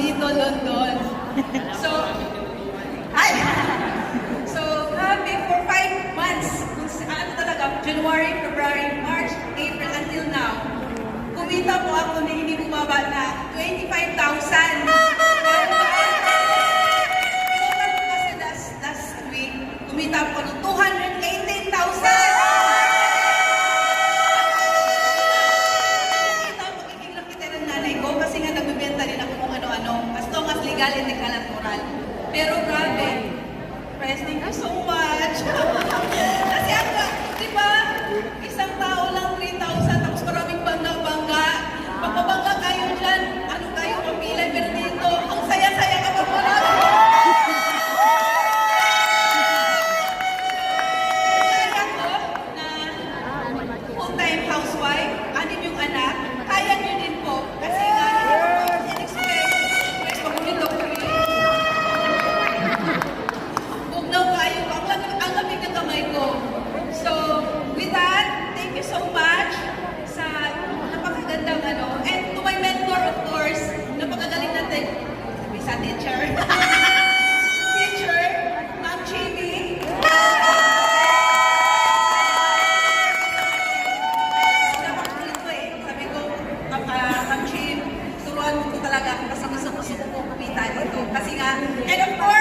dito, London. So, ay! So, grabe, for 5 months, ano talaga, January, February, March, April, until now, kumita po ako na hindi bumaba na 25,000. Kasi last week, kumita po ng 218,000. Kasi nga nagbibenta rin ako kung ano-ano, as long as legal and natural. Pero grabe, Pres, thank you so much. Kasi ako, di ba, isang tao lang 3,000, tapos maraming bangga-bangga. Pagpabangga kayo dyan, ano kayo, kapilay, pero dito, ang saya-saya ka pa pala. Kaya ko na full-time housewife, anim yung anak, kaya nyo din po. Kasi nga, so, with that, thank you so much sa napakagandang ano. And to my mentor, of course, napakagaling natin. Sabi sa teacher. Teacher, Ma'am Chibi. Napakakulit ko eh. Sabi ko, Ma'am Chib, turuan mo ko talaga ako kasi gusto ko kumita dito. Kasi nga, and of course,